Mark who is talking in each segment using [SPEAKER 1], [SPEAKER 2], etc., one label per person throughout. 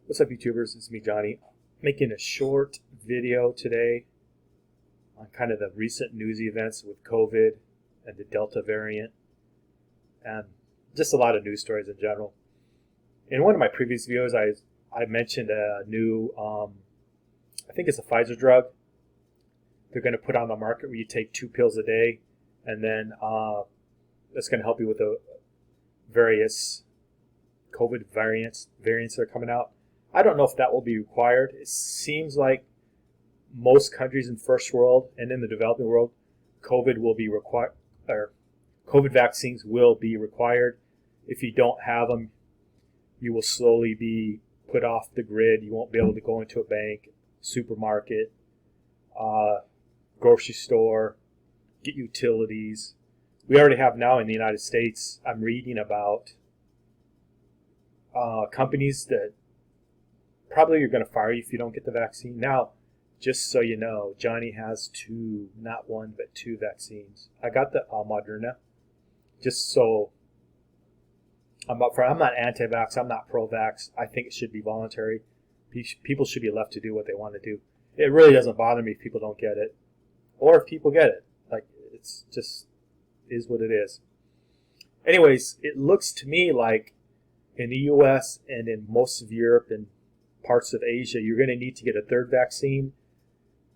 [SPEAKER 1] What's up, YouTubers? It's me, Johnny, making a short video today on kind of the recent news events with COVID and the Delta variant and just a lot of news stories in general. In one of my previous videos, I mentioned a new, I think it's a Pfizer drug. They're going to put on the market where you take 2 pills a day, and then that's going to help you with the various COVID variants that are coming out. I don't know if that will be required. It seems like most countries in first world and in the developing world, COVID will be required, or COVID vaccines will be required. If you don't have them, you will slowly be put off the grid. You won't be able to go into a bank, supermarket, grocery store, get utilities. We already have now in the United States, I'm reading about companies that probably are going to fire you if you don't get the vaccine. Now, just so you know, Johnny has 2, not 1, but 2 vaccines. I got the Moderna, just so I'm up for. I'm not anti-vax. I'm not pro-vax. I think it should be voluntary. People should be left to do what they want to do. It really doesn't bother me if people don't get it, or if people get it. Like, it's just is what it is. Anyways, it looks to me like in the U.S. and in most of Europe and parts of Asia, you're going to need to get a 3rd vaccine,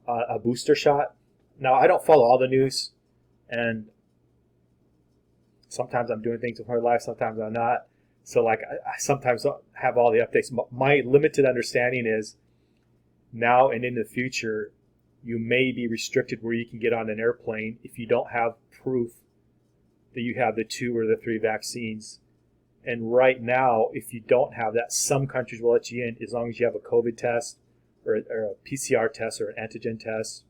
[SPEAKER 1] a booster shot. Now, I don't follow all the news, and sometimes I'm doing things with my life, sometimes I'm not. So, like, I sometimes don't have all the updates. My limited understanding is now and in the future, you may be restricted where you can get on an airplane if you don't have proof that you have the 2 or the 3 vaccines. And right now, if you don't have that, some countries will let you in as long as you have a COVID test or a PCR test or an antigen test.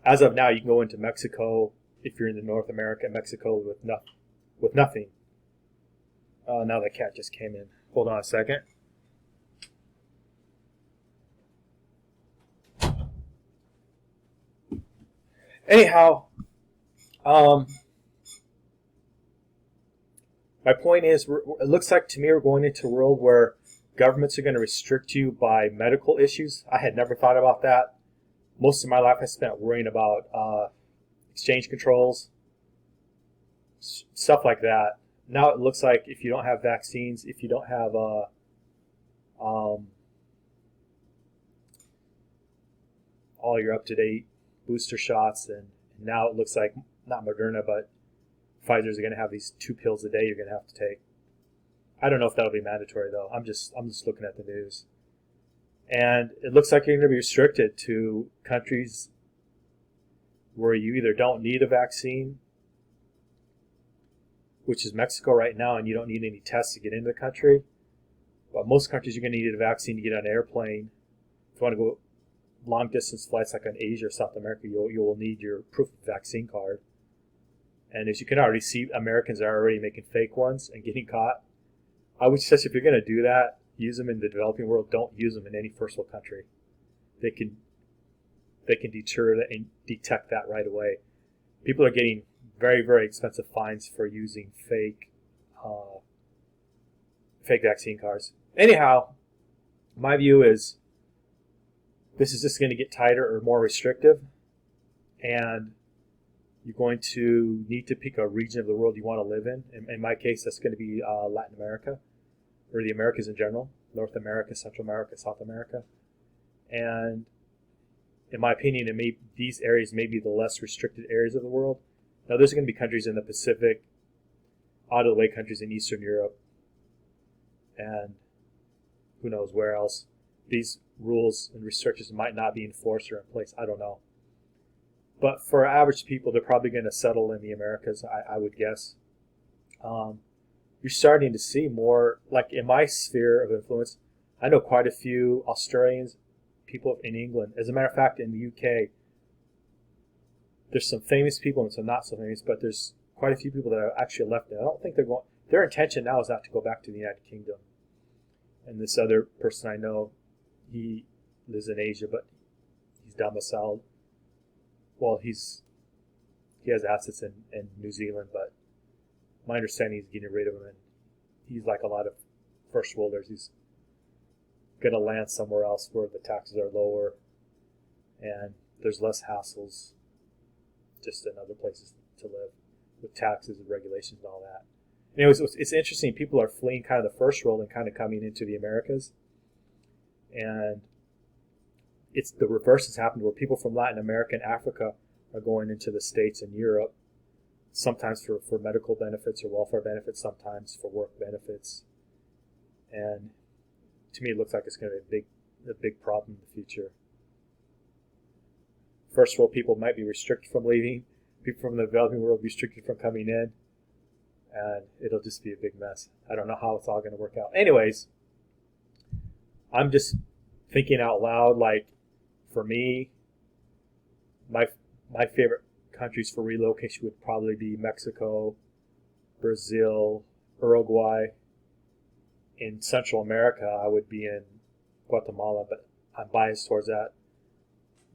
[SPEAKER 1] As of now, you can go into Mexico if you're in the North America, Mexico with nothing. Now the cat just came in. Hold on a second. Anyhow, my point is, it looks like to me we're going into a world where governments are going to restrict you by medical issues. I had never thought about that. Most of my life I spent worrying about exchange controls, stuff like that. Now it looks like if you don't have vaccines, if you don't have all your up-to-date booster shots, and now it looks like not Moderna, but Pfizer's are going to have these 2 pills a day you're going to have to take. I don't know if that'll be mandatory though. I'm just looking at the news, and it looks like you're going to be restricted to countries where you either don't need a vaccine, which is Mexico right now, and you don't need any tests to get into the country. But most countries you're going to need a vaccine to get on an airplane. If you want to go long distance flights like on Asia or South America, you will need your proof of vaccine card. And as you can already see, Americans are already making fake ones and getting caught. I would suggest if you're going to do that, use them in the developing world. Don't use them in any first world country. They can deter that and detect that right away. People are getting very, very expensive fines for using fake vaccine cards. Anyhow, my view is this is just going to get tighter or more restrictive, and you're going to need to pick a region of the world you want to live in. In my case, that's going to be Latin America, or the Americas in general, North America, Central America, South America. And in my opinion, these areas may be the less restricted areas of the world. Now, there's going to be countries in the Pacific, out of the way countries in Eastern Europe, and who knows where else. These rules and restrictions might not be enforced or in place. I don't know. But for average people, they're probably going to settle in the Americas, I would guess. You're starting to see more, like in my sphere of influence, I know quite a few Australians, people in England. As a matter of fact, in the UK, there's some famous people and some not so famous, but there's quite a few people that are actually left. I don't think they're going. Their intention now is not to go back to the United Kingdom. And this other person I know, he lives in Asia, but he's domiciled. Well, he has assets in New Zealand, but my understanding is getting rid of him, and he's like a lot of first worlders. He's going to land somewhere else where the taxes are lower and there's less hassles just in other places to live with taxes and regulations and all that. Anyways, it's interesting. People are fleeing kind of the first world and kind of coming into the Americas. And it's the reverse has happened where people from Latin America and Africa are going into the States and Europe, sometimes for medical benefits or welfare benefits, sometimes for work benefits. And to me, it looks like it's going to be a big problem in the future. First world people might be restricted from leaving. People from the developing world restricted from coming in. And it'll just be a big mess. I don't know how it's all going to work out. Anyways, I'm just thinking out loud, like, for me, my favorite countries for relocation would probably be Mexico, Brazil, Uruguay. In Central America, I would be in Guatemala, but I'm biased towards that.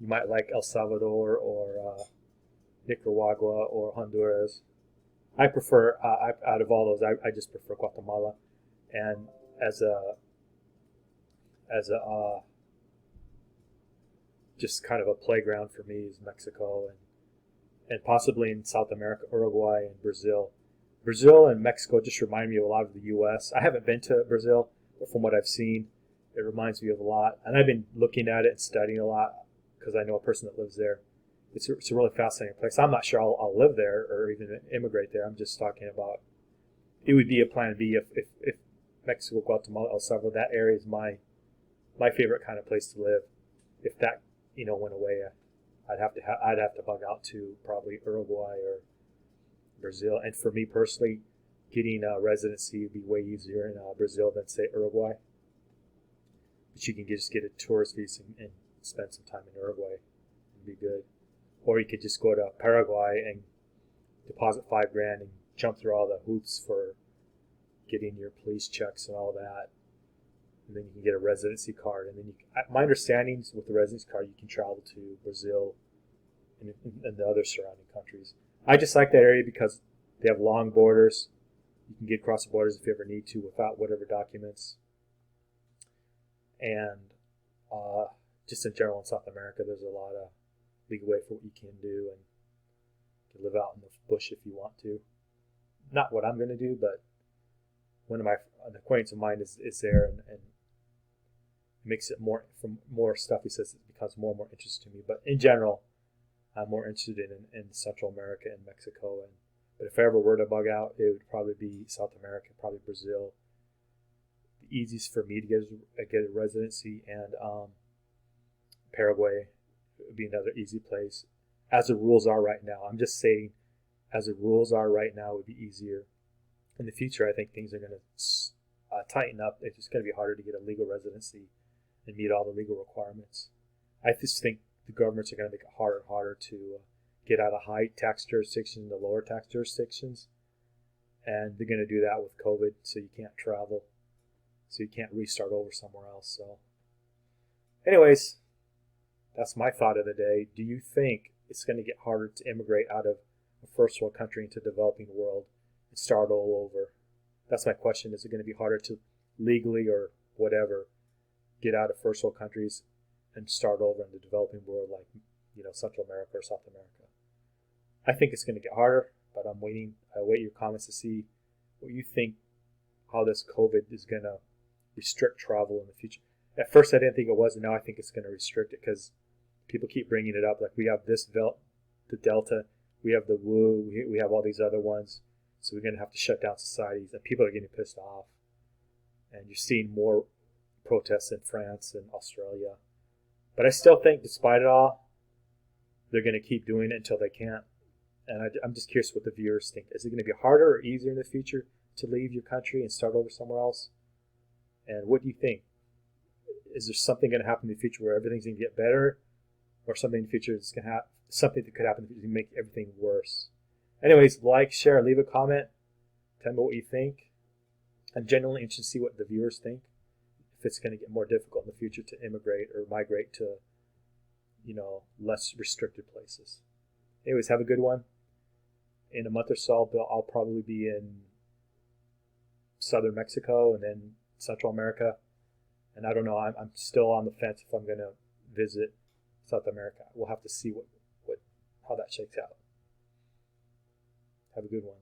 [SPEAKER 1] You might like El Salvador or Nicaragua or Honduras. I prefer, out of all those, I just prefer Guatemala. And as a just kind of a playground for me is Mexico and possibly in South America, Uruguay and Brazil. Brazil and Mexico just remind me of a lot of the U.S. I haven't been to Brazil, but from what I've seen, it reminds me of a lot. And I've been looking at it and studying a lot because I know a person that lives there. It's a really fascinating place. I'm not sure I'll live there or even immigrate there. I'm just talking about it would be a plan B if Mexico, Guatemala, El Salvador, that area is my favorite kind of place to live. If that went away, I'd have to bug out to probably Uruguay or Brazil. And for me personally, getting a residency would be way easier in Brazil than say Uruguay. But you can just get a tourist visa and spend some time in Uruguay and be good. Or you could just go to Paraguay and deposit $5,000 and jump through all the hoops for getting your police checks and all that. And then you can get a residency card. And then my understanding is with the residency card, you can travel to Brazil and the other surrounding countries. I just like that area because they have long borders. You can get across the borders if you ever need to without whatever documents. And just in general in South America, there's a lot of leeway for what you can do and you can live out in the bush if you want to. Not what I'm going to do, but one of an acquaintance of mine is there and makes it more stuff. He says it becomes more and more interesting to me. But in general, I'm more interested in Central America and Mexico. But if I ever were to bug out, it would probably be South America, probably Brazil. The easiest for me to get a residency, and Paraguay would be another easy place. As the rules are right now, I'm just saying, as the rules are right now, it would be easier. In the future, I think things are going to tighten up. It's just going to be harder to get a legal residency and meet all the legal requirements. I just think the governments are going to make it harder and harder to get out of high tax jurisdictions into lower tax jurisdictions. And they're going to do that with COVID, so you can't travel. So you can't restart over somewhere else. So anyways, that's my thought of the day. Do you think it's going to get harder to immigrate out of a first world country into the developing world and start all over? That's my question. Is it going to be harder to legally or whatever get out of first world countries and start over in the developing world like Central America or South America? I think it's going to get harder, but I'm waiting. I wait your comments to see what you think, how this COVID is going to restrict travel in the future. At first I didn't think it was, and now I think it's going to restrict it because people keep bringing it up. Like we have the Delta, we have the Wu, we have all these other ones. So we're going to have to shut down societies, and people are getting pissed off. And you're seeing more protests in France and Australia. But I still think, despite it all, they're going to keep doing it until they can't. And I'm just curious what the viewers think. Is it going to be harder or easier in the future to leave your country and start over somewhere else? And what do you think? Is there something going to happen in the future where everything's going to get better, or something in the future that's going to happen? Something that could happen to make everything worse. Anyways, like, share, leave a comment. Tell me what you think. I'm genuinely interested to see what the viewers think. If it's going to get more difficult in the future to immigrate or migrate to, less restricted places. Anyways, have a good one. In a month or so, I'll probably be in southern Mexico and then Central America. And I don't know. I'm still on the fence if I'm going to visit South America. We'll have to see what how that shakes out. Have a good one.